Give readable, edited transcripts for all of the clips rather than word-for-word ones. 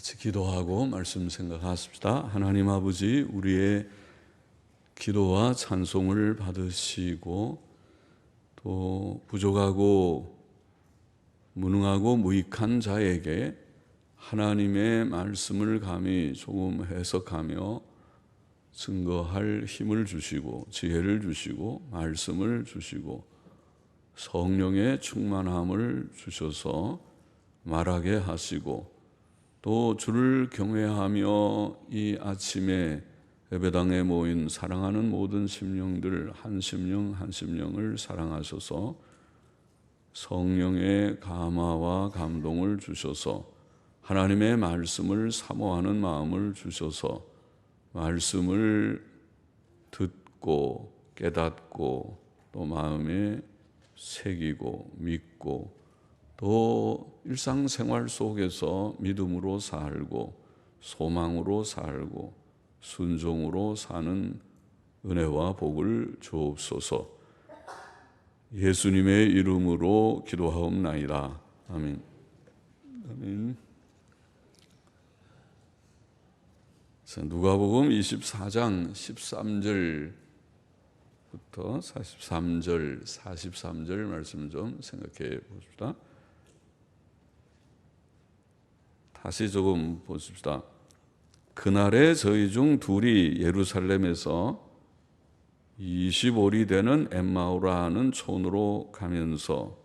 같이 기도하고 말씀 생각하십시다. 하나님 아버지, 우리의 기도와 찬송을 받으시고 또 부족하고 무능하고 무익한 자에게 하나님의 말씀을 감히 조금 해석하며 증거할 힘을 주시고 지혜를 주시고 말씀을 주시고 성령의 충만함을 주셔서 말하게 하시고 또 주를 경외하며 이 아침에 예배당에 모인 사랑하는 모든 심령들 한 심령 한 심령을 사랑하셔서 성령의 감화와 감동을 주셔서 하나님의 말씀을 사모하는 마음을 주셔서 말씀을 듣고 깨닫고 또 마음에 새기고 믿고 또 일상생활 속에서 믿음으로 살고 소망으로 살고 순종으로 사는 은혜와 복을 주옵소서. 예수님의 이름으로 기도하옵나이다. 아멘. 아멘. 누가복음 24장 13절부터 43절, 43절 말씀 좀 생각해 봅시다. 다시 조금 보십시다. 그날에 저희 중 둘이 예루살렘에서 20올이 되는 엠마오라 하는 촌으로 가면서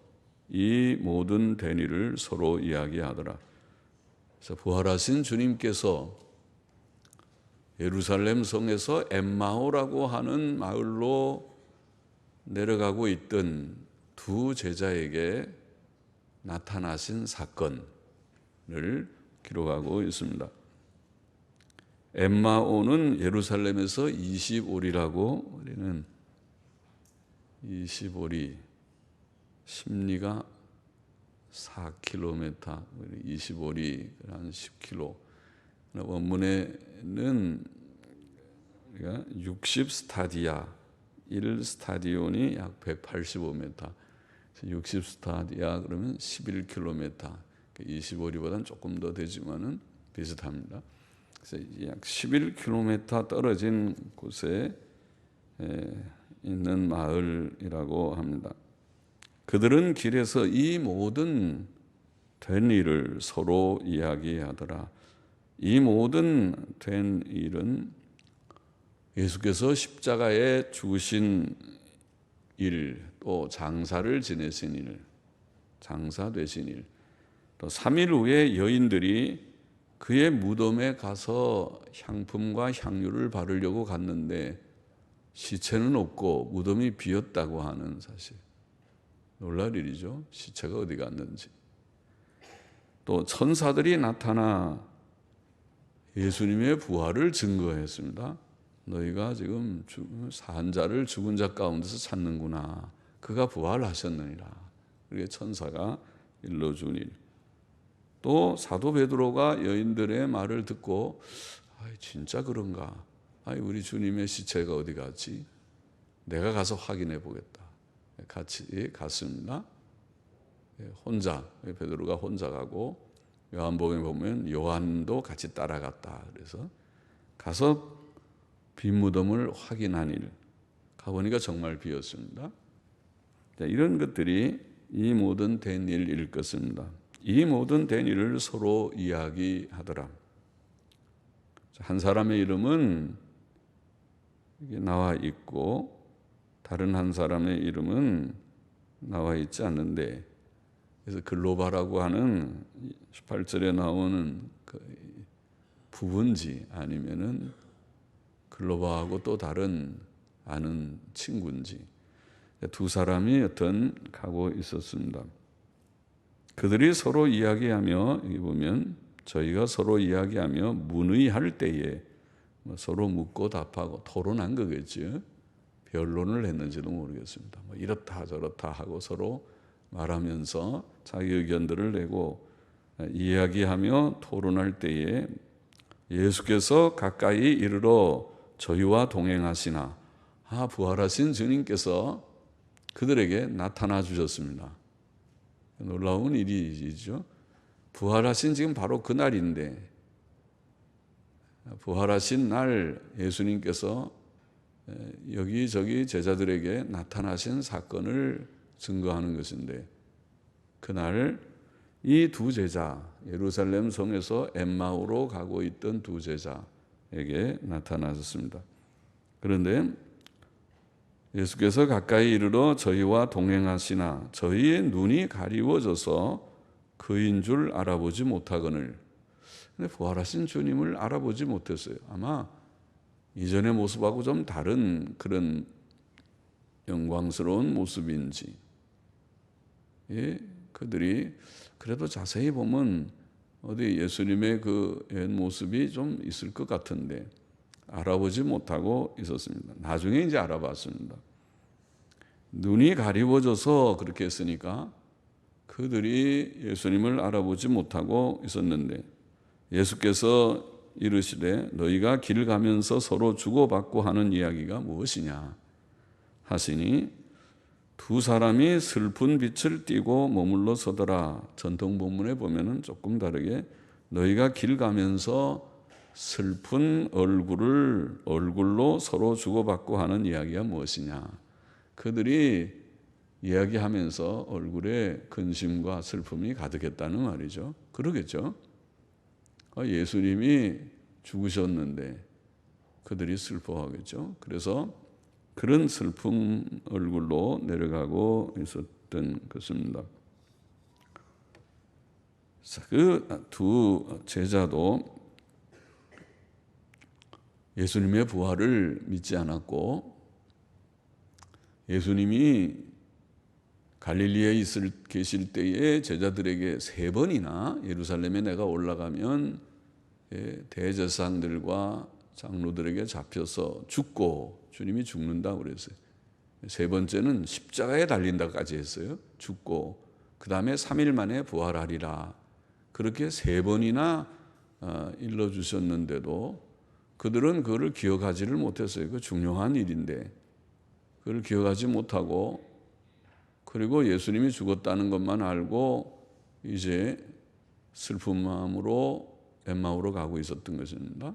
이 모든 된 일을 서로 이야기하더라. 그래서 부활하신 주님께서 예루살렘 성에서 엠마오라고 하는 마을로 내려가고 있던 두 제자에게 나타나신 사건을 기록하고 있습니다. 엠마오는 예루살렘에서 20올이라고 우리는 20올이 심리가 4km, 20올이 한 10km. 원문에는 60스타디아, 1스타디온이 약 185m, 60스타디아 그러면 11km, 20올이보다는 조금 더 되지만은 비슷합니다. 그래서 약 11km 떨어진 곳에 있는 마을이라고 합니다. 그들은 길에서 이 모든 된 일을 서로 이야기하더라. 이 모든 된 일은 예수께서 십자가에 죽으신 일, 또 장사를 지내신 일, 장사 되신 일, 또 3일 후에 여인들이 그의 무덤에 가서 향품과 향유를 바르려고 갔는데 시체는 없고 무덤이 비었다고 하는 사실. 놀랄 일이죠. 시체가 어디 갔는지. 또 천사들이 나타나 예수님의 부활을 증거했습니다. 너희가 지금 산 자를 죽은 자 가운데서 찾는구나. 그가 부활하셨느니라. 그게 천사가 일러준 일. 또 사도 베드로가 여인들의 말을 듣고 진짜 그런가? 우리 주님의 시체가 어디 갔지? 내가 가서 확인해 보겠다. 같이 갔습니다. 혼자, 베드로가 혼자 가고 요한복음에 보면 요한도 같이 따라갔다. 그래서 가서 빈 무덤을 확인한 일. 가보니까 정말 비었습니다. 이런 것들이 이 모든 된 일일 것입니다. 이 모든 된 일을 서로 이야기하더라. 한 사람의 이름은 나와 있고 다른 한 사람의 이름은 나와 있지 않는데, 그래서 글로바라고 하는 18절에 나오는 그 부부인지 아니면은 글로바하고 또 다른 아는 친구인지 두 사람이 여튼 가고 있었습니다. 그들이 서로 이야기하며, 여기 보면 저희가 서로 이야기하며 문의할 때에 서로 묻고 답하고 토론한 거겠죠. 변론을 했는지도 모르겠습니다. 이렇다 저렇다 하고 서로 말하면서 자기 의견들을 내고 이야기하며 토론할 때에 예수께서 가까이 이르러 저희와 동행하시나. 부활하신 주님께서 그들에게 나타나 주셨습니다. 놀라운 일이죠. 부활하신 지금 바로 그날인데 부활하신 날 예수님께서 여기저기 제자들에게 나타나신 사건을 증거하는 것인데, 그날 이 두 제자, 예루살렘 성에서 엠마오로 가고 있던 두 제자에게 나타나셨습니다. 그런데 예수께서 가까이 이르러 저희와 동행하시나 저희의 눈이 가리워져서 그인 줄 알아보지 못하거늘. 근데 부활하신 주님을 알아보지 못했어요. 아마 이전의 모습하고 좀 다른 그런 영광스러운 모습인지, 그들이 그래도 자세히 보면 어디 예수님의 그 옛 모습이 좀 있을 것 같은데 알아보지 못하고 있었습니다. 나중에 이제 알아봤습니다. 눈이 가리워져서 그렇게 했으니까 그들이 예수님을 알아보지 못하고 있었는데, 예수께서 이르시되 너희가 길 가면서 서로 주고받고 하는 이야기가 무엇이냐 하시니, 두 사람이 슬픈 빛을 띠고 머물러 서더라. 전통 본문에 보면은 조금 다르게 너희가 길 가면서 슬픈 얼굴로 서로 주고받고 하는 이야기가 무엇이냐. 그들이 이야기하면서 얼굴에 근심과 슬픔이 가득했다는 말이죠. 그러겠죠. 예수님이 죽으셨는데 그들이 슬퍼하겠죠. 그래서 그런 슬픔 얼굴로 내려가고 있었던 것입니다. 그 두 제자도 예수님의 부활을 믿지 않았고, 예수님이 갈릴리에 계실 때에 제자들에게 3번이나 예루살렘에 내가 올라가면 대제사장들과 장로들에게 잡혀서 죽고, 주님이 죽는다고 그랬어요. 3번째는 십자가에 달린다까지 했어요. 죽고 그 다음에 3일 만에 부활하리라. 그렇게 3번이나 일러주셨는데도 그들은 그거를 기억하지를 못했어요. 그 중요한 일인데 그걸 기억하지 못하고, 그리고 예수님이 죽었다는 것만 알고 이제 슬픈 마음으로 엠마오로 가고 있었던 것입니다.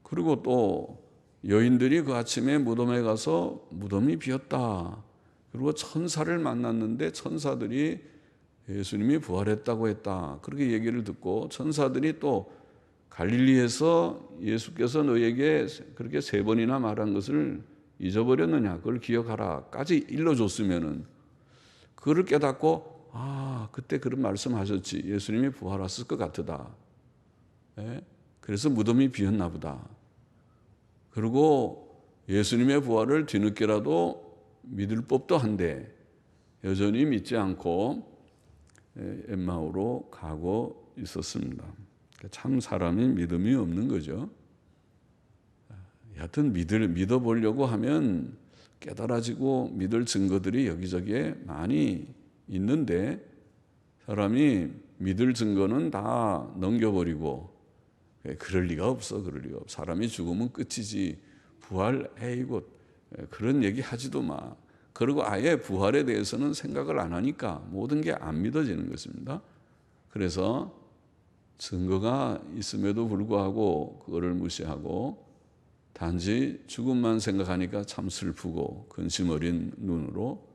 그리고 또 여인들이 그 아침에 무덤에 가서 무덤이 비었다. 그리고 천사를 만났는데 천사들이 예수님이 부활했다고 했다. 그렇게 얘기를 듣고 천사들이 또 갈릴리에서 예수께서 너에게 그렇게 3번이나 말한 것을 잊어버렸느냐, 그걸 기억하라까지 일러줬으면은 그걸 깨닫고, 그때 그런 말씀하셨지. 예수님이 부활하실 것 같으다. 그래서 무덤이 비었나 보다. 그리고 예수님의 부활을 뒤늦게라도 믿을 법도 한데 여전히 믿지 않고 엠마오로 가고 있었습니다. 참 사람이 믿음이 없는 거죠. 여하튼 믿어보려고 하면 깨달아지고 믿을 증거들이 여기저기에 많이 있는데, 사람이 믿을 증거는 다 넘겨버리고, 그럴 리가 없어. 사람이 죽으면 끝이지. 부활, 에이고, 그런 얘기 하지도 마. 그리고 아예 부활에 대해서는 생각을 안 하니까 모든 게 안 믿어지는 것입니다. 그래서 증거가 있음에도 불구하고 그거를 무시하고 단지 죽음만 생각하니까 참 슬프고 근심 어린 눈으로,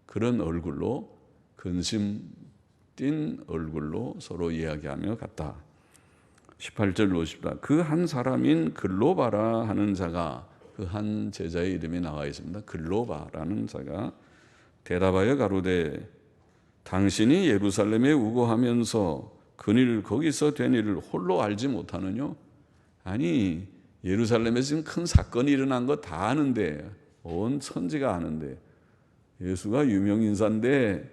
그런 얼굴로, 근심 띤 얼굴로 서로 이야기하며 갔다. 18절 보십시다. 그 한 사람인 글로바라 하는 자가, 그 한 제자의 이름이 나와 있습니다. 글로바라는 자가 대답하여 가로되 당신이 예루살렘에 우거하면서 그일 거기서 된 일을 홀로 알지 못하느뇨? 아니, 예루살렘에 지금 큰 사건이 일어난 거 다 아는데, 온 천지가 아는데, 예수가 유명인사인데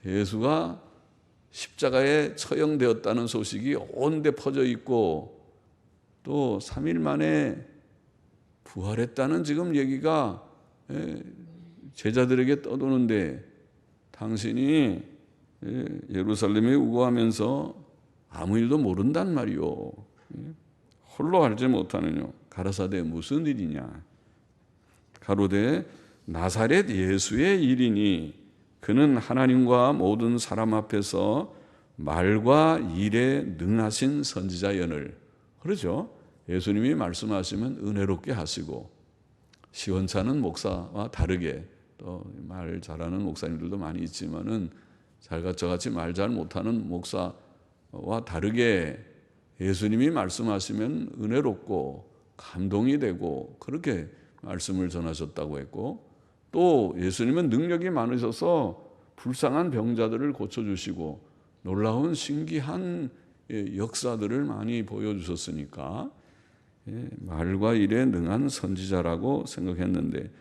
예수가 십자가에 처형되었다는 소식이 온 데 퍼져 있고 또 3일 만에 부활했다는 지금 얘기가 제자들에게 떠도는데, 당신이 예루살렘에 우거하면서 아무 일도 모른단 말이요. 홀로 알지 못하느뇨? 가라사대 무슨 일이냐? 가로되 나사렛 예수의 일이니 그는 하나님과 모든 사람 앞에서 말과 일에 능하신 선지자연을. 그러죠. 예수님이 말씀하시면 은혜롭게 하시고, 시원찮은 목사와 다르게, 또 말 잘하는 목사님들도 많이 있지만은 저같이 말 잘 못하는 목사와 다르게 예수님이 말씀하시면 은혜롭고 감동이 되고 그렇게 말씀을 전하셨다고 했고, 또 예수님은 능력이 많으셔서 불쌍한 병자들을 고쳐주시고 놀라운 신기한 역사들을 많이 보여주셨으니까 말과 일에 능한 선지자라고 생각했는데,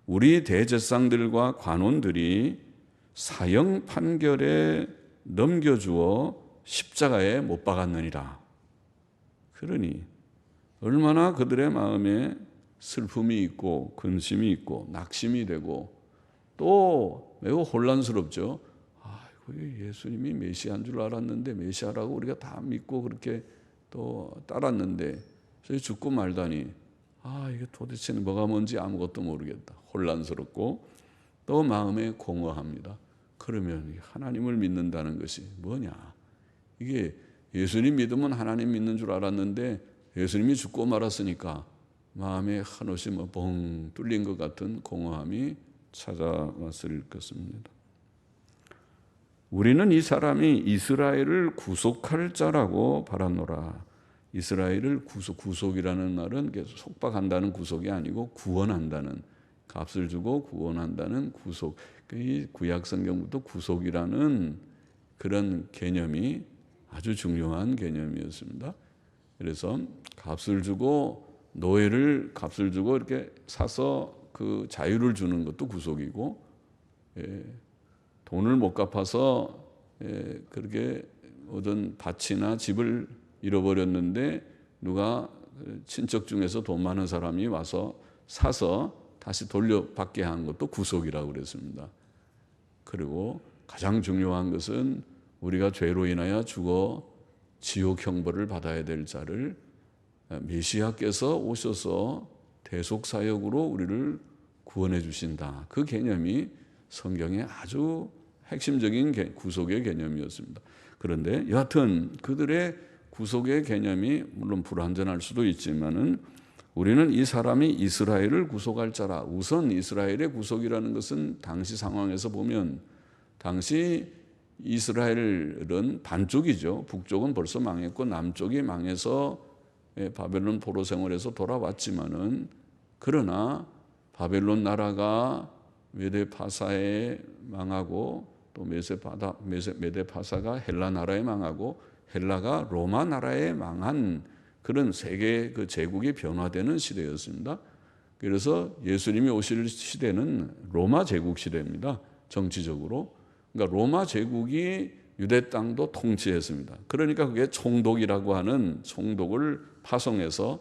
우리 대제사장들과 관원들이 사형 판결에 넘겨주어 십자가에 못 박았느니라. 그러니 얼마나 그들의 마음에 슬픔이 있고 근심이 있고 낙심이 되고 또 매우 혼란스럽죠. 예수님이 메시아인 줄 알았는데, 메시아라고 우리가 다 믿고 그렇게 또 따랐는데 저희 죽고 말다니, 이게 도대체 뭐가 뭔지 아무것도 모르겠다. 혼란스럽고 또 마음에 공허합니다. 그러면 하나님을 믿는다는 것이 뭐냐? 이게 예수님 믿으면 하나님 믿는 줄 알았는데 예수님이 죽고 말았으니까 마음에 한없이 벙 뚫린 것 같은 공허함이 찾아왔을 것입니다. 우리는 이 사람이 이스라엘을 구속할 자라고 바라노라. 이스라엘을 구속이라는 말은 속박한다는 구속이 아니고 구원한다는, 값을 주고 구원한다는 구속. 이 구약 성경부터 구속이라는 그런 개념이 아주 중요한 개념이었습니다. 그래서 값을 주고 값을 주고 이렇게 사서 그 자유를 주는 것도 구속이고, 돈을 못 갚아서 그렇게 어떤 밭이나 집을 잃어버렸는데 누가 친척 중에서 돈 많은 사람이 와서 사서 다시 돌려받게 한 것도 구속이라고 그랬습니다. 그리고 가장 중요한 것은 우리가 죄로 인하여 죽어 지옥 형벌을 받아야 될 자를 메시아께서 오셔서 대속사역으로 우리를 구원해 주신다. 그 개념이 성경의 아주 핵심적인 구속의 개념이었습니다. 그런데 여하튼 그들의 구속의 개념이 물론 불완전할 수도 있지만은 우리는 이 사람이 이스라엘을 구속할 자라. 우선 이스라엘의 구속이라는 것은 당시 상황에서 보면, 당시 이스라엘은 반쪽이죠. 북쪽은 벌써 망했고 남쪽이 망해서 바벨론 포로 생활에서 돌아왔지만은, 그러나 바벨론 나라가 메데파사에 망하고 또 메데파사가 헬라 나라에 망하고 헬라가 로마 나라에 망한 그런 세계 그 제국이 변화되는 시대였습니다. 그래서 예수님이 오실 시대는 로마 제국 시대입니다. 정치적으로. 그러니까 로마 제국이 유대 땅도 통치했습니다. 그러니까 그게 총독이라고 하는 총독을 파송해서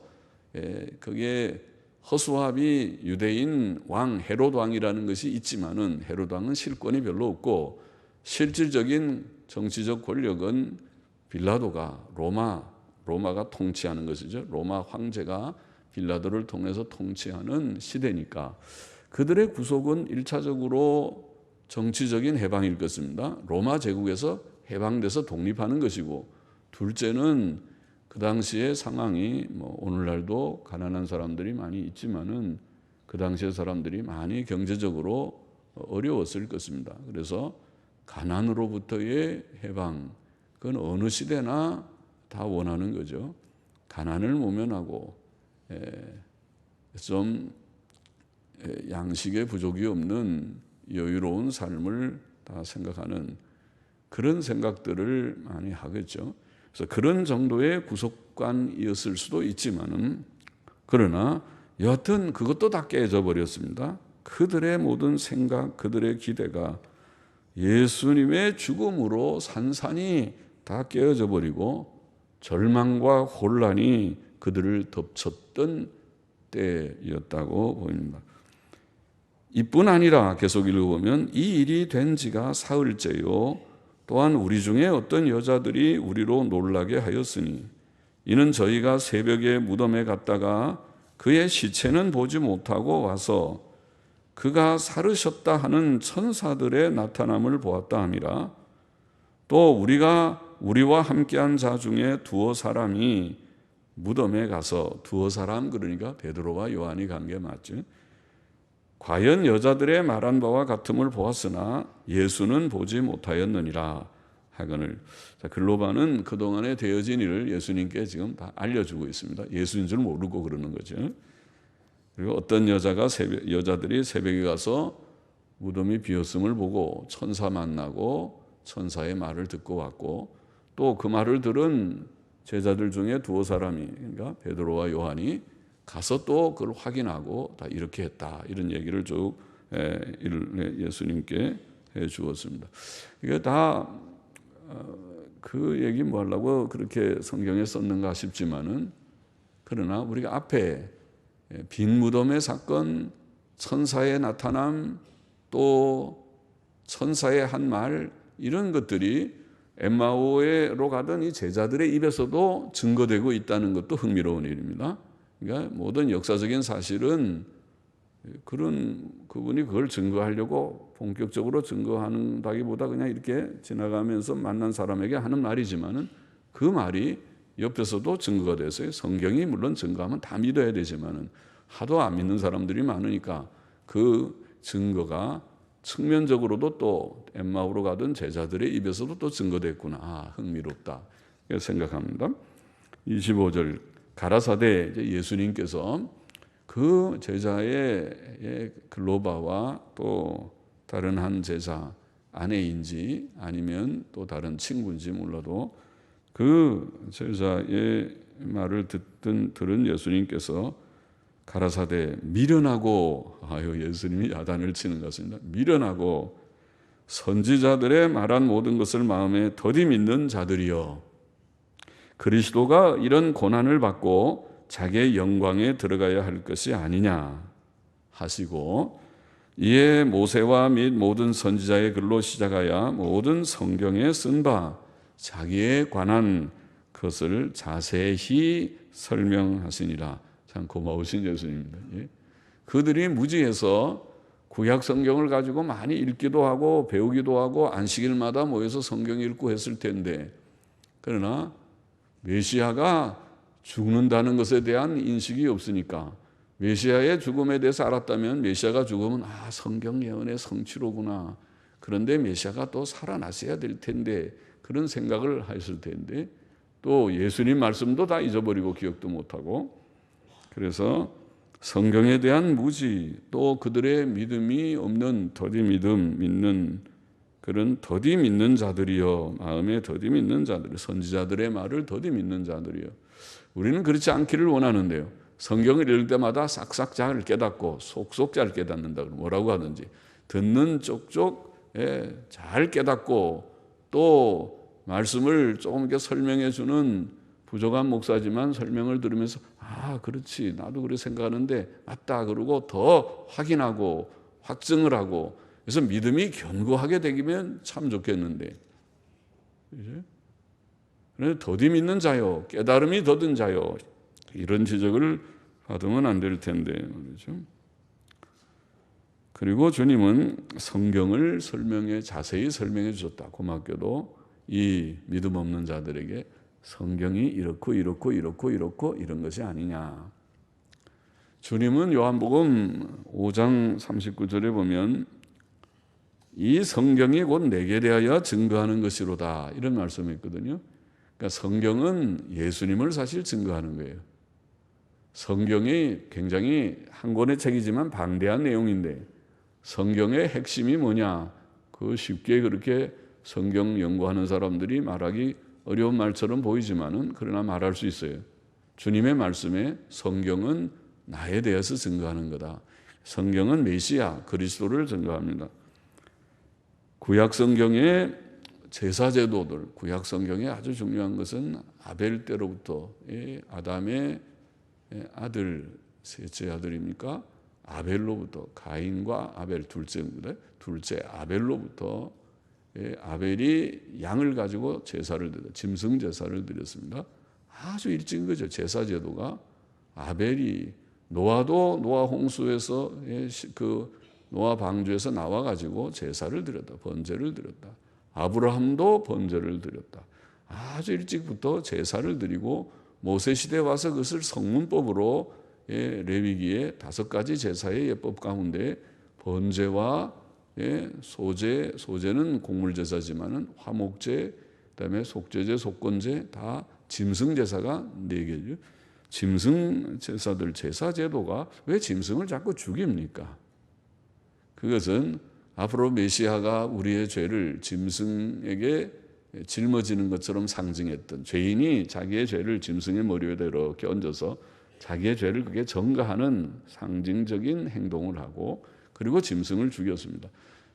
그게 허수아비 유대인 왕 헤롯 왕이라는 것이 있지만은 헤롯 왕은 실권이 별로 없고 실질적인 정치적 권력은 빌라도가 로마가 통치하는 것이죠. 로마 황제가 빌라도를 통해서 통치하는 시대니까 그들의 구속은 1차적으로 정치적인 해방일 것입니다. 로마 제국에서 해방돼서 독립하는 것이고, 둘째는 그 당시의 상황이 오늘날도 가난한 사람들이 많이 있지만은 그 당시의 사람들이 많이 경제적으로 어려웠을 것입니다. 그래서 가난으로부터의 해방, 그건 어느 시대나 다 원하는 거죠. 가난을 모면하고 좀 양식의 부족이 없는 여유로운 삶을 다 생각하는 그런 생각들을 많이 하겠죠. 그래서 그런 정도의 구속관이었을 수도 있지만은, 그러나 여하튼 그것도 다 깨져 버렸습니다. 그들의 모든 생각, 그들의 기대가 예수님의 죽음으로 산산이 다 깨어져 버리고 절망과 혼란이 그들을 덮쳤던 때였다고 보입니다. 이뿐 아니라 계속 읽어보면 이 일이 된 지가 사흘째요, 또한 우리 중에 어떤 여자들이 우리로 놀라게 하였으니 이는 저희가 새벽에 무덤에 갔다가 그의 시체는 보지 못하고 와서 그가 살으셨다 하는 천사들의 나타남을 보았다 함이라. 또 우리와 함께한 자 중에 두어 사람이 무덤에 가서 두어 사람, 그러니까 베드로와 요한이 간 게 맞죠. 과연 여자들의 말한 바와 같음을 보았으나 예수는 보지 못하였느니라 하거늘. 글로바는 그동안에 되어진 일을 예수님께 지금 다 알려주고 있습니다. 예수인 줄 모르고 그러는 거죠. 그리고 어떤 여자들이 새벽에 가서 무덤이 비었음을 보고 천사 만나고 천사의 말을 듣고 왔고, 또 그 말을 들은 제자들 중에 두어 사람이, 그러니까 베드로와 요한이 가서 또 그걸 확인하고 다 이렇게 했다, 이런 얘기를 쭉 예수님께 해 주었습니다. 이게 다 그 얘기 뭐 하려고 그렇게 성경에 썼는가 싶지만은, 그러나 우리가 앞에 빈 무덤의 사건, 천사의 나타남, 또 천사의 한 말, 이런 것들이 엠마오로 가던 이 제자들의 입에서도 증거되고 있다는 것도 흥미로운 일입니다. 그러니까 모든 역사적인 사실은 그분이 그걸 증거하려고 본격적으로 증거한다기보다 그냥 이렇게 지나가면서 만난 사람에게 하는 말이지만은, 그 말이 옆에서도 증거가 돼서요. 성경이 물론 증거하면 다 믿어야 되지만은 하도 안 믿는 사람들이 많으니까 그 증거가 측면적으로도 또 엠마오로 가던 제자들의 입에서도 또 증거됐구나. 아, 흥미롭다, 이렇게 생각합니다. 25절 가라사대, 예수님께서 그 제자의 글로바와 또 다른 한 제자 아내인지 아니면 또 다른 친구인지 몰라도 그 제자의 말을 들은 예수님께서 가라사대 미련하고, 예수님이 야단을 치는 것 같습니다. 미련하고 선지자들의 말한 모든 것을 마음에 더디 믿는 자들이여, 그리스도가 이런 고난을 받고 자기의 영광에 들어가야 할 것이 아니냐 하시고, 이에 모세와 및 모든 선지자의 글로 시작하여 모든 성경에 쓴 바 자기에 관한 것을 자세히 설명하시니라. 참 고마우신 예수님입니다. 그들이 무지해서 구약 성경을 가지고 많이 읽기도 하고 배우기도 하고 안식일마다 모여서 성경 읽고 했을 텐데, 그러나 메시아가 죽는다는 것에 대한 인식이 없으니까, 메시아의 죽음에 대해서 알았다면 메시아가 죽으면 성경 예언의 성취로구나, 그런데 메시아가 또 살아나셔야 될 텐데, 그런 생각을 하셨을 텐데, 또 예수님 말씀도 다 잊어버리고 기억도 못하고, 그래서 성경에 대한 무지, 또 그들의 믿음이 없는 더디 믿는 그런 더디 믿는 자들이요, 마음에 더디 믿는 자들, 선지자들의 말을 더디 믿는 자들이요. 우리는 그렇지 않기를 원하는데요. 성경을 읽을 때마다 싹싹 잘 깨닫고 속속 잘 깨닫는다. 뭐라고 하든지 듣는 쪽쪽 잘 깨닫고, 또 말씀을 조금 이렇게 설명해 주는 부족한 목사지만 설명을 들으면서 그렇지, 나도 그렇게 생각하는데 맞다 그러고 더 확인하고 확증을 하고, 그래서 믿음이 견고하게 되면 참 좋겠는데, 더디 믿는 자요, 깨달음이 더딘 자요, 이런 지적을 받으면 안 될 텐데 말이죠. 그리고 주님은 성경을 자세히 설명해 주셨다. 고맙게도 이 믿음 없는 자들에게 성경이 이렇고 이런 것이 아니냐. 주님은 요한복음 5장 39절에 보면 이 성경이 곧 내게 대하여 증거하는 것이로다, 이런 말씀이 있거든요. 그러니까 성경은 예수님을 사실 증거하는 거예요. 성경이 굉장히 한 권의 책이지만 방대한 내용인데, 성경의 핵심이 뭐냐, 그 쉽게 그렇게 성경 연구하는 사람들이 말하기 어려운 말처럼 보이지만은 그러나 말할 수 있어요. 주님의 말씀에 성경은 나에 대해서 증거하는 거다. 성경은 메시아 그리스도를 증거합니다. 구약 성경의 제사 제도들, 구약 성경에 아주 중요한 것은 아벨 때로부터 아담의 아들, 셋째 아들입니까? 아벨로부터, 가인과 아벨 둘째입니다. 둘째 아벨로부터 아벨이 양을 가지고 제사를 드려, 짐승 제사를 드렸습니다. 아주 일찍인 거죠. 제사 제도가. 아벨이 노아도 노아 홍수에서 그 노아 방주에서 나와 가지고 제사를 드렸다, 번제를 드렸다. 아브라함도 번제를 드렸다. 아주 일찍부터 제사를 드리고 모세 시대에 와서 그것을 성문법으로 레위기의 5가지 제사의 예법 가운데 번제와 소제는 곡물제사지만은 화목제, 그다음에 속죄제, 속건제 다 짐승 제사가 4개죠. 짐승 제사들 제사 제도가 왜 짐승을 자꾸 죽입니까? 그것은 앞으로 메시아가 우리의 죄를 짐승에게 짊어지는 것처럼 상징했던, 죄인이 자기의 죄를 짐승의 머리 위에 이렇게 얹어서 자기의 죄를 그게 전가하는 상징적인 행동을 하고, 그리고 짐승을 죽였습니다.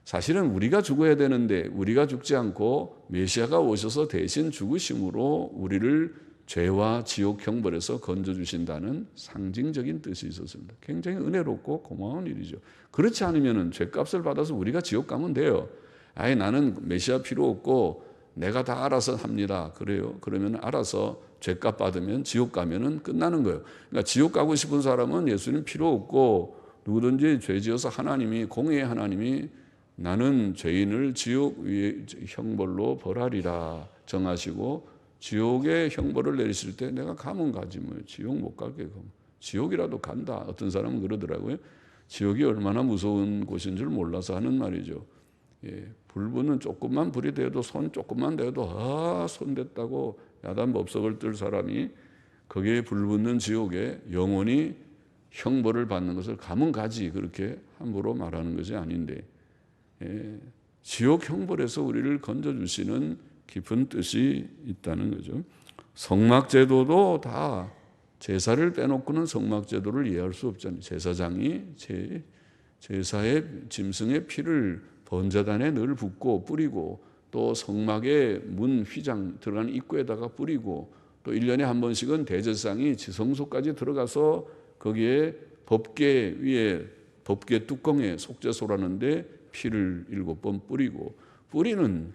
사실은 우리가 죽어야 되는데 우리가 죽지 않고 메시아가 오셔서 대신 죽으심으로 우리를 죄와 지옥 형벌에서 건져주신다는 상징적인 뜻이 있었습니다. 굉장히 은혜롭고 고마운 일이죠. 그렇지 않으면 죄값을 받아서 우리가 지옥 가면 돼요. 아예 나는 메시아 필요 없고 내가 다 알아서 합니다. 그래요. 그러면 알아서 죄값 받으면 지옥 가면은 끝나는 거예요. 그러니까 지옥 가고 싶은 사람은 예수님 필요 없고, 누구든지 죄 지어서 하나님이, 공의의 하나님이 나는 죄인을 지옥 위에 형벌로 벌하리라 정하시고 지옥의 형벌을 내리실 때 내가 가면 가지 뭐 지옥 못 가게, 지옥이라도 간다. 어떤 사람은 그러더라고요. 지옥이 얼마나 무서운 곳인 줄 몰라서 하는 말이죠. 불붙는 조금만 불이 돼도, 손 조금만 대도 손 댔다고 야단법석을 뜰 사람이 거기에 불붙는 지옥에 영원히 형벌을 받는 것을 가면 가지, 그렇게 함부로 말하는 것이 아닌데, 지옥 형벌에서 우리를 건져주시는 깊은 뜻이 있다는 거죠. 성막제도도 다 제사를 빼놓고는 성막제도를 이해할 수 없잖아요. 제사장이 제사의 짐승의 피를 번제단에 늘 붓고 뿌리고, 또 성막의 문 휘장 들어가는 입구에다가 뿌리고, 또 1년에 한 번씩은 대제사장이 지성소까지 들어가서 거기에 법궤 위에, 법궤 뚜껑에 속죄소라는데 피를 7번 뿌리고, 뿌리는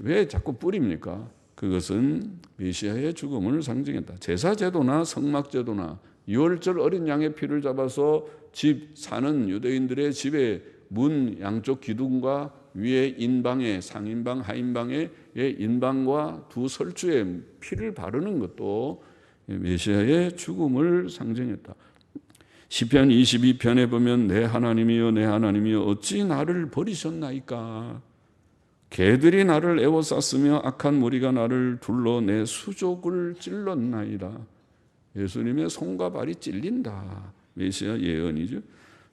왜 자꾸 뿌립니까? 그것은 메시아의 죽음을 상징했다. 제사제도나 성막제도나 6월절 어린 양의 피를 잡아서 집 사는 유대인들의 집에 문 양쪽 기둥과 위에 인방에, 상인방, 하인방에 인방과 두 설주에 피를 바르는 것도 메시아의 죽음을 상징했다. 시편 22편에 보면 내 하나님이여 내 하나님이여 어찌 나를 버리셨나이까. 개들이 나를 에워쌌으며 악한 무리가 나를 둘러 내 수족을 찔렀나이다. 예수님의 손과 발이 찔린다. 메시아 예언이죠.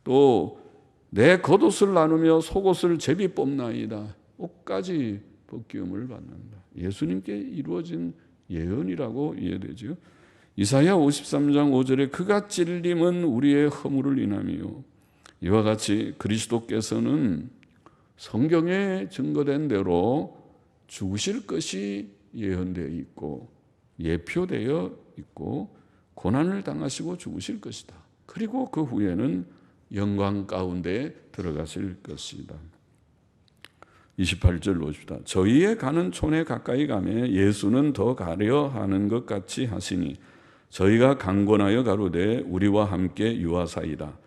또 내 겉옷을 나누며 속옷을 제비 뽑나이다. 옷까지 벗기움을 받는다. 예수님께 이루어진 예언이라고 이해되죠. 이사야 53장 5절에 그가 찔림은 우리의 허물을 인함이요. 이와 같이 그리스도께서는 성경에 증거된 대로 죽으실 것이 예언되어 있고 예표되어 있고 고난을 당하시고 죽으실 것이다. 그리고 그 후에는 영광 가운데 들어가실 것이다. 28절 보십시다. 저희의 가는 촌에 가까이 가매 예수는 더 가려 하는 것 같이 하시니 저희가 강권하여 가로되 우리와 함께 유하사이다.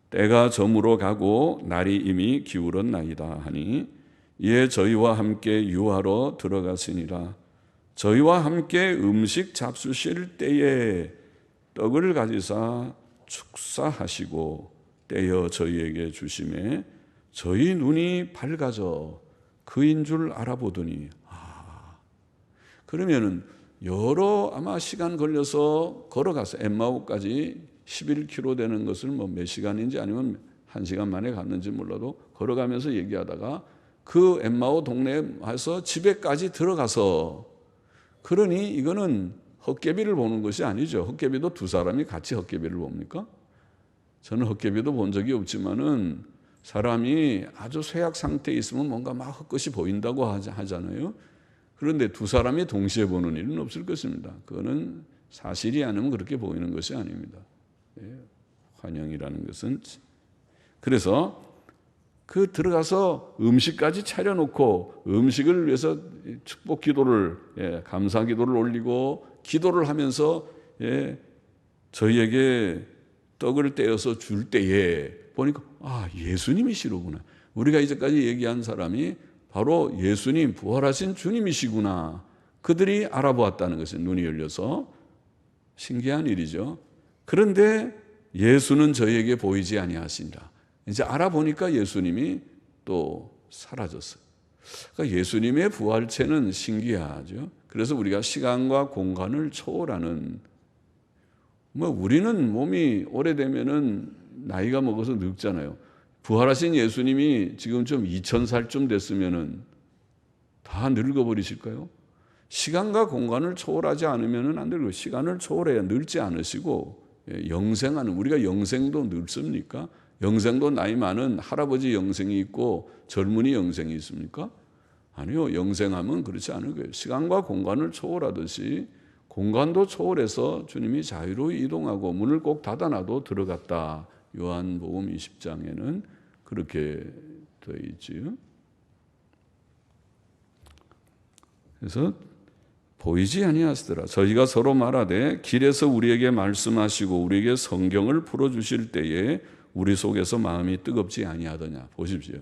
때가 저물어 가고 날이 이미 기울었나이다 하니 이에 저희와 함께 유하러 들어가시니라. 저희와 함께 음식 잡수실 때에 떡을 가지사 축사하시고 떼어 저희에게 주심에 저희 눈이 밝아져 그인 줄 알아보더니 그러면은 여러 아마 시간 걸려서 걸어가서 엠마오까지 11km 되는 것을 뭐 몇 시간인지 아니면 1시간 만에 갔는지 몰라도 걸어가면서 얘기하다가 그 엠마오 동네에 와서 집에까지 들어가서, 그러니 이거는 헛개비를 보는 것이 아니죠. 헛개비도 두 사람이 같이 헛개비를 봅니까? 저는 헛개비도 본 적이 없지만은 사람이 아주 쇠약 상태에 있으면 뭔가 막 헛것이 보인다고 하잖아요. 그런데 두 사람이 동시에 보는 일은 없을 것입니다. 그거는 사실이 아니면 그렇게 보이는 것이 아닙니다. 환영이라는 것은. 그래서 그 들어가서 음식까지 차려놓고 음식을 위해서 축복 기도를, 감사 기도를 올리고 기도를 하면서 저희에게 떡을 떼어서 줄 때에 보니까 예수님이시로구나. 우리가 이제까지 얘기한 사람이 바로 예수님, 부활하신 주님이시구나. 그들이 알아보았다는 것은 눈이 열려서 신기한 일이죠. 그런데 예수는 저희에게 보이지 아니하시니라. 이제 알아보니까 예수님이 또 사라졌어요. 그러니까 예수님의 부활체는 신기하죠. 그래서 우리가 시간과 공간을 초월하는, 우리는 몸이 오래되면은 나이가 먹어서 늙잖아요. 부활하신 예수님이 지금 좀 2000살쯤 됐으면은 다 늙어버리실까요? 시간과 공간을 초월하지 않으면은 안 되고, 시간을 초월해야 늙지 않으시고 영생하는, 우리가 영생도 늙습니까? 영생도 나이 많은 할아버지 영생이 있고 젊은이 영생이 있습니까? 아니요. 영생하면 그렇지 않은 거예요. 시간과 공간을 초월하듯이 공간도 초월해서 주님이 자유로이 이동하고 문을 꼭 닫아놔도 들어갔다. 요한복음 20장에는 그렇게 되어 있지요. 그래서 보이지 아니하시더라. 저희가 서로 말하되 길에서 우리에게 말씀하시고 우리에게 성경을 풀어주실 때에 우리 속에서 마음이 뜨겁지 아니하더냐. 보십시오.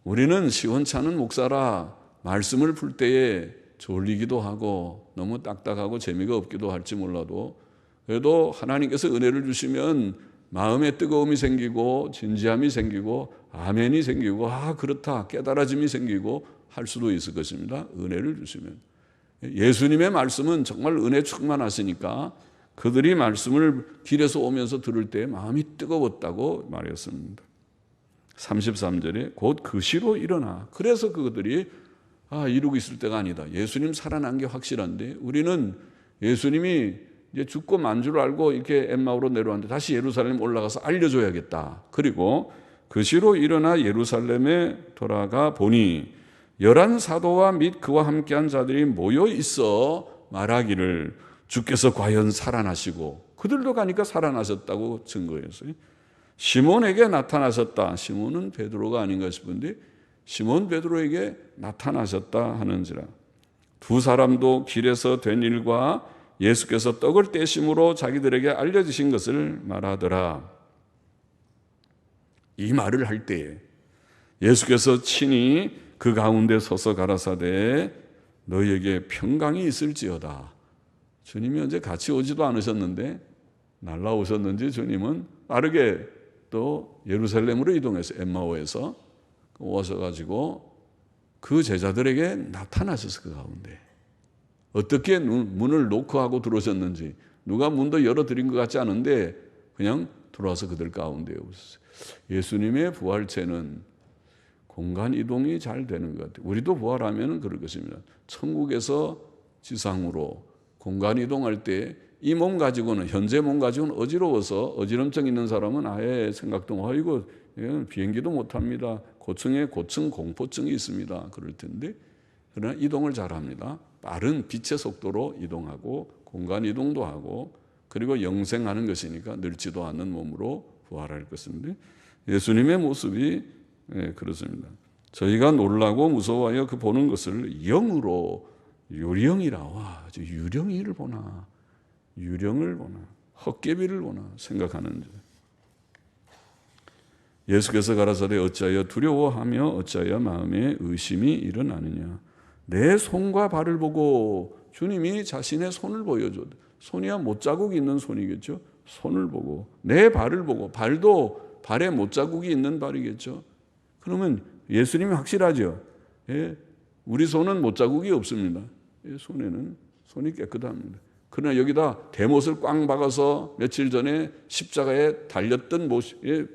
우리는 시원찮은 목사라 말씀을 풀 때에 졸리기도 하고 너무 딱딱하고 재미가 없기도 할지 몰라도, 그래도 하나님께서 은혜를 주시면 마음에 뜨거움이 생기고 진지함이 생기고 아멘이 생기고 그렇다 깨달아짐이 생기고 할 수도 있을 것입니다. 은혜를 주시면. 예수님의 말씀은 정말 은혜 충만하시니까 그들이 말씀을 길에서 오면서 들을 때 마음이 뜨거웠다고 말했습니다. 33절에 곧 그 시로 일어나. 그래서 그들이 이러고 있을 때가 아니다. 예수님 살아난 게 확실한데, 우리는 예수님이 이제 죽고 만 줄 알고 이렇게 엠마오로 내려왔는데 다시 예루살렘 올라가서 알려줘야겠다. 그리고 그 시로 일어나 예루살렘에 돌아가 보니 11 사도와 및 그와 함께한 자들이 모여 있어 말하기를 주께서 과연 살아나시고, 그들도 가니까 살아나셨다고 증거했어요. 시몬에게 나타나셨다. 시몬은 베드로가 아닌가 싶은데 시몬 베드로에게 나타나셨다 하는지라. 두 사람도 길에서 된 일과 예수께서 떡을 떼심으로 자기들에게 알려주신 것을 말하더라. 이 말을 할 때에 예수께서 친히 그 가운데 서서 가라사대 너희에게 평강이 있을지어다. 주님이 언제 같이 오지도 않으셨는데 날라오셨는지 주님은 빠르게 또 예루살렘으로 이동해서 엠마오에서 오셔가지고 그 제자들에게 나타나셔서 그 가운데 어떻게 문을 노크하고 들어오셨는지, 누가 문도 열어드린 것 같지 않은데 그냥 들어와서 그들 가운데 오셨어요. 예수님의 부활체는 공간 이동이 잘 되는 것 같아요. 우리도 부활하면 그럴 것입니다. 천국에서 지상으로 공간 이동할 때 이 몸 가지고는, 현재 몸 가지고는 어지러워서 어지럼증 있는 사람은 아예 생각도 아이고 비행기도 못합니다. 고층에 고층 공포증이 있습니다. 그럴 텐데, 그러나 이동을 잘합니다. 빠른 빛의 속도로 이동하고 공간 이동도 하고, 그리고 영생하는 것이니까 늙지도 않는 몸으로 부활할 것인데, 예수님의 모습이 그렇습니다. 저희가 놀라고 무서워하여 그 보는 것을 영으로 유령이라, 유령이를 보나, 유령을 보나, 헛개비를 보나 생각하는 줄. 예수께서 가라사대 어찌하여 두려워하며 어찌하여 마음에 의심이 일어나느냐. 내 손과 발을 보고, 주님이 자신의 손을 보여줘. 손이야 못자국이 있는 손이겠죠. 손을 보고, 내 발을 보고, 발도 발에 못자국이 있는 발이겠죠. 그러면 예수님이 확실하죠. 우리 손은 못자국이 없습니다. 손에는 손이 깨끗합니다. 그러나 여기다 대못을 꽝 박아서 며칠 전에 십자가에 달렸던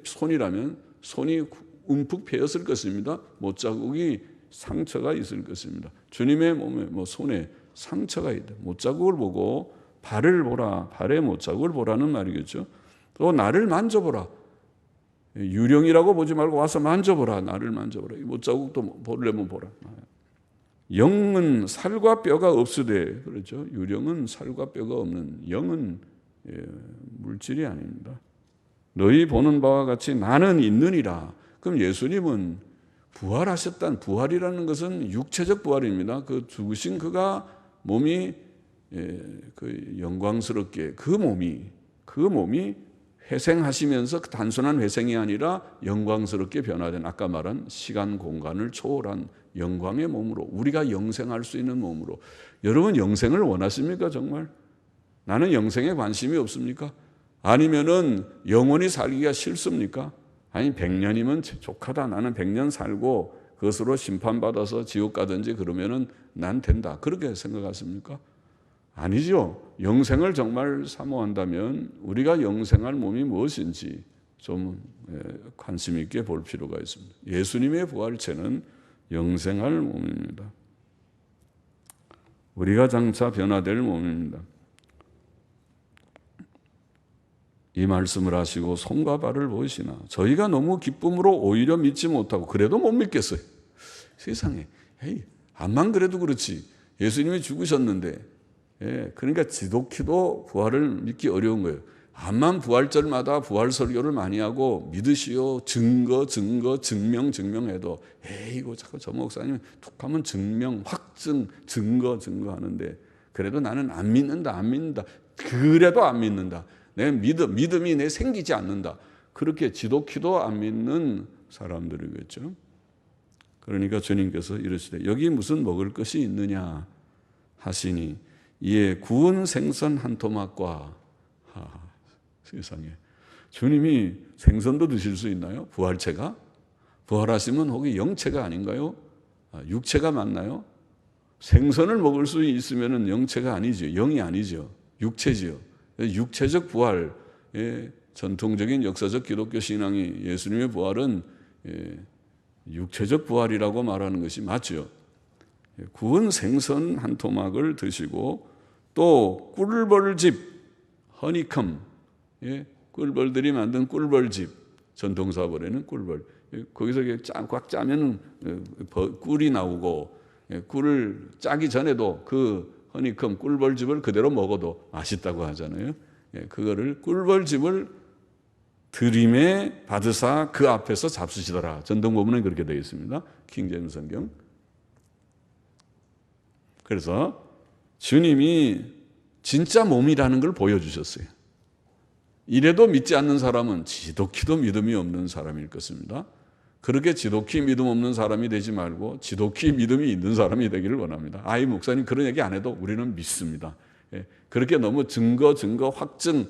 손이라면 손이 움푹 패였을 것입니다. 못자국이, 상처가 있을 것입니다. 주님의 몸에 손에 상처가 있다. 못자국을 보고 발을 보라, 발에 못자국을 보라는 말이겠죠. 또 나를 만져보라. 유령이라고 보지 말고 와서 만져보라. 나를 만져보라. 못자국도 보려면 보라. 영은 살과 뼈가 없으되, 그렇죠. 유령은 살과 뼈가 없는, 영은 물질이 아닙니다. 너희 보는 바와 같이 나는 있느니라. 그럼 예수님은 부활하셨다는, 부활이라는 것은 육체적 부활입니다. 그 죽으신 그가 몸이 그 영광스럽게 그 몸이 회생하시면서 단순한 회생이 아니라 영광스럽게 변화된, 아까 말한 시간 공간을 초월한 영광의 몸으로, 우리가 영생할 수 있는 몸으로. 여러분 영생을 원하십니까? 정말 나는 영생에 관심이 없습니까? 아니면은 영원히 살기가 싫습니까? 아니 100년이면 족하다. 나는 100년 살고 그것으로 심판받아서 지옥 가든지 그러면은 난 된다. 그렇게 생각하십니까? 아니죠. 영생을 정말 사모한다면 우리가 영생할 몸이 무엇인지 좀 관심 있게 볼 필요가 있습니다. 예수님의 부활체는 영생할 몸입니다. 우리가 장차 변화될 몸입니다. 이 말씀을 하시고 손과 발을 보이시나 저희가 너무 기쁨으로 오히려 믿지 못하고 그래도 못 믿겠어요. 세상에 암만 그래도 그렇지 예수님이 죽으셨는데 그러니까 지독히도 부활을 믿기 어려운 거예요. 암만 부활절마다 부활 설교를 많이 하고 믿으시오 증명해도 이거 자꾸 저 목사님 툭하면 증명 확증 증거하는데 그래도 나는 안 믿는다 그래도 안 믿는다. 내 믿음이 내 생기지 않는다. 그렇게 지독히도 안 믿는 사람들이겠죠. 그러니까 주님께서 이러시되 여기 무슨 먹을 것이 있느냐 하시니 이에 구운 생선 한 토막과 세상에 주님이 생선도 드실 수 있나요? 부활체가? 부활하시면 혹시 영체가 아닌가요? 육체가 맞나요? 생선을 먹을 수 있으면 영체가 아니죠. 영이 아니죠. 육체지요. 육체적 부활, 전통적인 역사적 기독교 신앙이 예수님의 부활은 육체적 부활이라고 말하는 것이 맞죠. 구운 생선 한 토막을 드시고 또 꿀벌집, 허니컴, 꿀벌들이 만든 꿀벌집, 전통사벌에는 꿀벌. 거기서 꽉 짜면 꿀이 나오고 꿀을 짜기 전에도 그 허니컴 꿀벌집을 그대로 먹어도 맛있다고 하잖아요. 그거를 꿀벌집을 들임에 받으사 그 앞에서 잡수시더라. 전통법문에 그렇게 되어 있습니다. 킹제임스 성경. 그래서 주님이 진짜 몸이라는 걸 보여주셨어요. 이래도 믿지 않는 사람은 지독히도 믿음이 없는 사람일 것입니다. 그렇게 지독히 믿음 없는 사람이 되지 말고 지독히 믿음이 있는 사람이 되기를 원합니다. 목사님 그런 얘기 안 해도 우리는 믿습니다. 그렇게 너무 증거, 확증,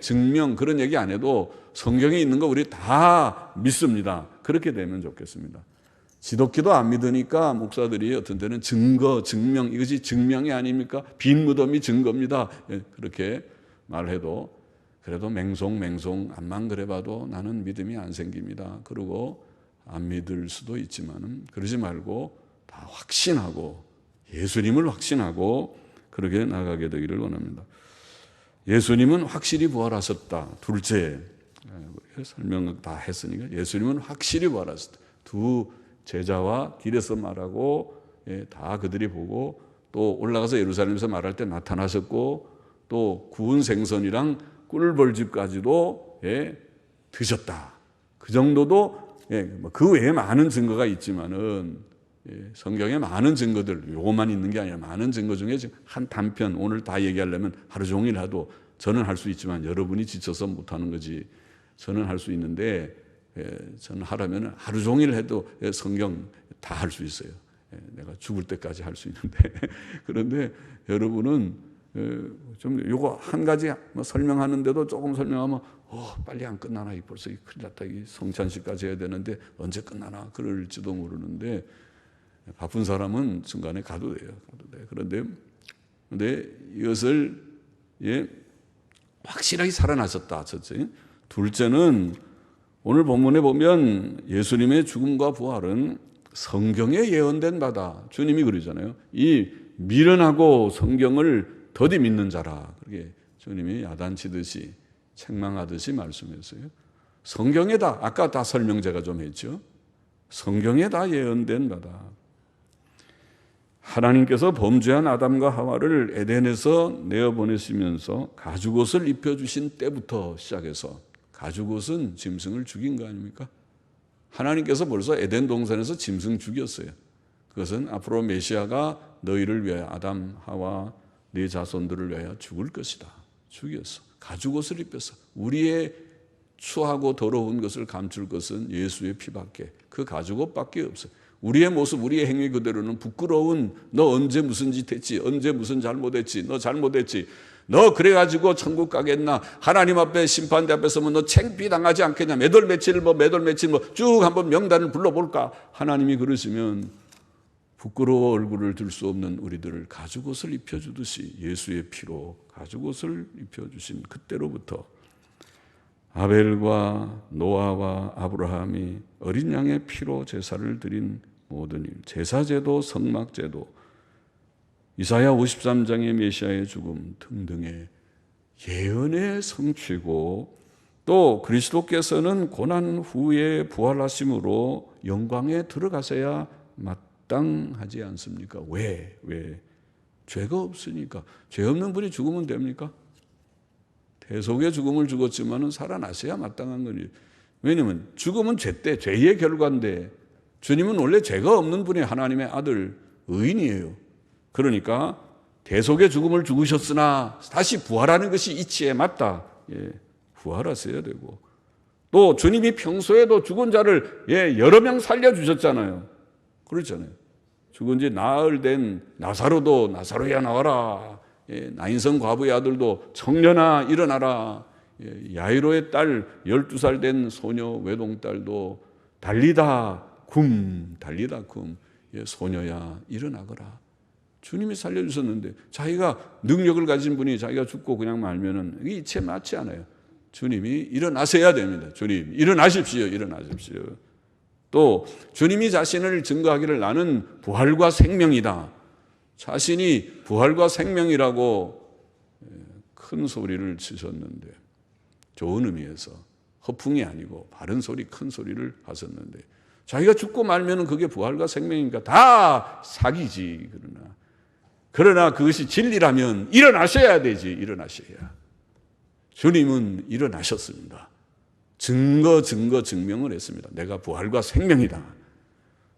증명 그런 얘기 안 해도 성경에 있는 거 우리 다 믿습니다. 그렇게 되면 좋겠습니다. 지독히도 안 믿으니까 목사들이 어떤 때는 증거, 증명 이것이 증명이 아닙니까? 빈 무덤이 증거입니다. 그렇게 말해도 그래도 맹송 암만 그래봐도 나는 믿음이 안 생깁니다. 그리고 안 믿을 수도 있지만은 그러지 말고 다 확신하고 예수님을 확신하고 그렇게 나가게 되기를 원합니다. 예수님은 확실히 부활하셨다. 둘째 설명 다 했으니까 예수님은 확실히 부활하셨다. 두 제자와 길에서 말하고 다 그들이 보고 또 올라가서 예루살렘에서 말할 때 나타나셨고 또 구운 생선이랑 꿀벌집까지도 드셨다. 그 정도도 그 외에 많은 증거가 있지만은 성경에 많은 증거들 요것만 있는 게 아니라 많은 증거 중에 지금 한 단편 오늘 다 얘기하려면 하루 종일 해도 저는 할 수 있지만 여러분이 지쳐서 못하는 거지. 저는 할 수 있는데 저는 하라면 하루 종일 해도 성경 다 할 수 있어요. 내가 죽을 때까지 할 수 있는데 그런데 여러분은 좀 요거 한 가지 설명하는데도 조금 설명하면 빨리 안 끝나나 벌써 큰일 났다. 이 성찬식까지 해야 되는데 언제 끝나나 그럴지도 모르는데 바쁜 사람은 중간에 가도 돼요. 그런데 이것을 확실하게 살아나셨다. 첫째. 둘째는 오늘 본문에 보면 예수님의 죽음과 부활은 성경에 예언된 바다. 주님이 그러잖아요. 이 미련하고 성경을 더디 믿는 자라. 그렇게 주님이 야단치듯이 책망하듯이 말씀했어요. 성경에다 아까 다 설명 제가 좀 했죠. 성경에 다 예언된 바다. 하나님께서 범죄한 아담과 하와를 에덴에서 내어보내시면서 가죽옷을 입혀주신 때부터 시작해서 가죽옷은 짐승을 죽인 거 아닙니까? 하나님께서 벌써 에덴 동산에서 짐승 죽였어요. 그것은 앞으로 메시아가 너희를 위하여 아담, 하와, 네 자손들을 위하여 죽을 것이다. 죽였어. 가죽옷을 입혔어. 우리의 추하고 더러운 것을 감출 것은 예수의 피밖에 그 가죽옷밖에 없어요. 우리의 모습, 우리의 행위 그대로는 부끄러운 너 언제 무슨 짓 했지? 언제 무슨 잘못했지? 너 잘못했지? 너 그래가지고 천국 가겠나? 하나님 앞에 심판대 앞에 서면 너 창피당하지 않겠냐? 몇 월 며칠 쭉 한번 명단을 불러볼까? 하나님이 그러시면 부끄러워 얼굴을 들 수 없는 우리들을 가죽옷을 입혀주듯이 예수의 피로 가죽옷을 입혀주신 그때로부터 아벨과 노아와 아브라함이 어린 양의 피로 제사를 드린 모든 일, 제사제도, 성막제도, 이사야 53장의 메시아의 죽음 등등의 예언의 성취고 또 그리스도께서는 고난 후에 부활하심으로 영광에 들어가셔야 마땅하지 않습니까? 왜? 죄가 없으니까. 죄 없는 분이 죽으면 됩니까? 대속의 죽음을 죽었지만은 살아나셔야 마땅한 거니. 왜냐하면 죽음은 죄 때 죄의 결과인데 주님은 원래 죄가 없는 분이 하나님의 아들 의인이에요. 그러니까 대속의 죽음을 죽으셨으나 다시 부활하는 것이 이치에 맞다. 부활하셔야 되고 또 주님이 평소에도 죽은 자를 여러 명 살려주셨잖아요. 그렇잖아요. 죽은 지 나흘 된 나사로도 나사로야 나와라. 나인성 과부의 아들도 청년아 일어나라. 야이로의 딸 12살 된 소녀 외동딸도 달리다 굼 소녀야 일어나거라. 주님이 살려주셨는데 자기가 능력을 가진 분이 자기가 죽고 그냥 말면은 이게 이치에 맞지 않아요. 주님이 일어나셔야 됩니다. 주님 일어나십시오. 또 주님이 자신을 증거하기를 나는 부활과 생명이다. 자신이 부활과 생명이라고 큰 소리를 치셨는데 좋은 의미에서 허풍이 아니고 바른 소리 큰 소리를 하셨는데 자기가 죽고 말면 그게 부활과 생명이니까 다 사기지. 그러나 그것이 진리라면 일어나셔야 되지. 일어나셔야. 주님은 일어나셨습니다. 증명을 했습니다. 내가 부활과 생명이다.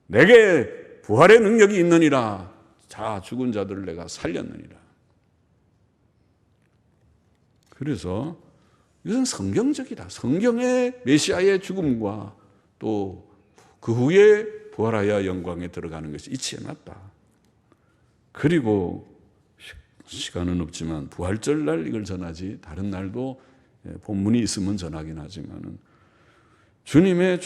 내게 부활의 능력이 있느니라. 자, 죽은 자들을 내가 살렸느니라. 그래서 이것은 성경적이다. 성경의 메시아의 죽음과 또 그 후에 부활하여 영광에 들어가는 것이 이치에 맞다. 그리고 시간은 없지만 부활절 날 이걸 전하지 다른 날도 본문이 있으면 전하긴 하지만은 주님의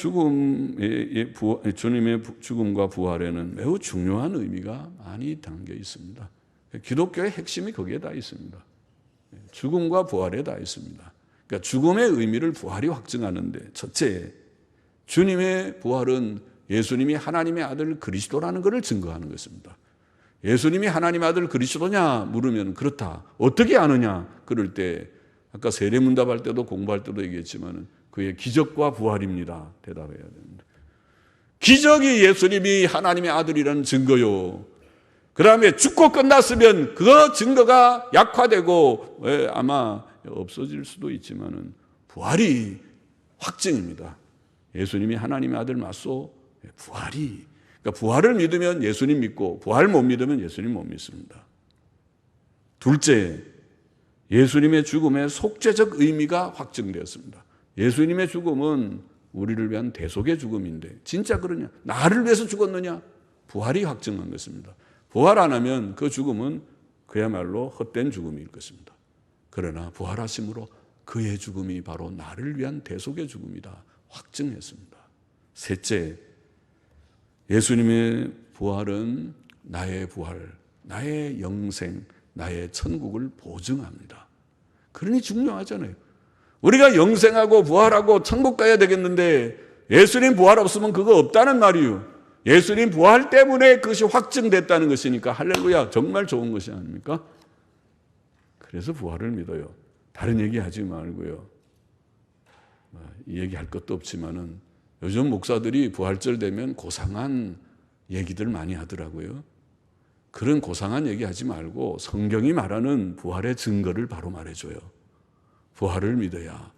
죽음과 부활에는 매우 중요한 의미가 많이 담겨 있습니다. 기독교의 핵심이 거기에 다 있습니다. 죽음과 부활에 다 있습니다. 그러니까 죽음의 의미를 부활이 확증하는데 첫째, 주님의 부활은 예수님이 하나님의 아들 그리스도라는 것을 증거하는 것입니다. 예수님이 하나님의 아들 그리스도냐 물으면 그렇다. 어떻게 아느냐? 그럴 때 아까 세례문답할 때도 공부할 때도 얘기했지만 그의 기적과 부활입니다. 대답해야 됩니다. 기적이 예수님이 하나님의 아들이라는 증거요. 그 다음에 죽고 끝났으면 그 증거가 약화되고 아마 없어질 수도 있지만 부활이 확증입니다. 예수님이 하나님의 아들 맞소? 부활이. 그러니까 부활을 믿으면 예수님 믿고 부활 못 믿으면 예수님 못 믿습니다. 둘째, 예수님의 죽음의 속죄적 의미가 확증되었습니다. 예수님의 죽음은 우리를 위한 대속의 죽음인데 진짜 그러냐? 나를 위해서 죽었느냐? 부활이 확증한 것입니다. 부활 안 하면 그 죽음은 그야말로 헛된 죽음일 것입니다. 그러나 부활하심으로 그의 죽음이 바로 나를 위한 대속의 죽음이다. 확증했습니다. 셋째, 예수님의 부활은 나의 부활, 나의 영생, 나의 천국을 보증합니다. 그러니 중요하잖아요. 우리가 영생하고 부활하고 천국 가야 되겠는데 예수님 부활 없으면 그거 없다는 말이에요. 예수님 부활 때문에 그것이 확증됐다는 것이니까 할렐루야, 정말 좋은 것이 아닙니까? 그래서 부활을 믿어요. 다른 얘기하지 말고요. 이 얘기할 것도 없지만은 요즘 목사들이 부활절 되면 고상한 얘기들 많이 하더라고요. 그런 고상한 얘기하지 말고 성경이 말하는 부활의 증거를 바로 말해줘요. 부활을 믿어야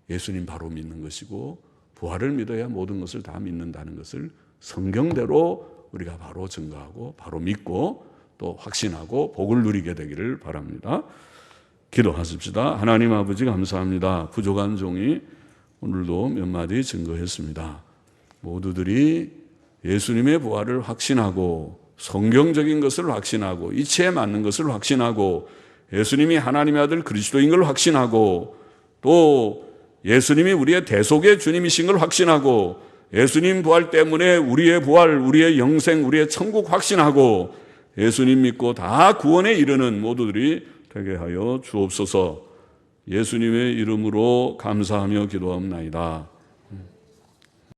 예수님 바로 믿는 것이고 부활을 믿어야 모든 것을 다 믿는다는 것을 성경대로 우리가 바로 증거하고 바로 믿고 또 확신하고 복을 누리게 되기를 바랍니다. 기도하십시다. 하나님 아버지 감사합니다. 부족한 종이 오늘도 몇 마디 증거했습니다. 모두들이 예수님의 부활을 확신하고 성경적인 것을 확신하고 이치에 맞는 것을 확신하고 예수님이 하나님의 아들 그리스도인 걸 확신하고 또 예수님이 우리의 대속의 주님이신 걸 확신하고 예수님 부활 때문에 우리의 부활, 우리의 영생, 우리의 천국 확신하고 예수님 믿고 다 구원에 이르는 모두들이 되게 하여 주옵소서. 예수님의 이름으로 감사하며 기도합나이다.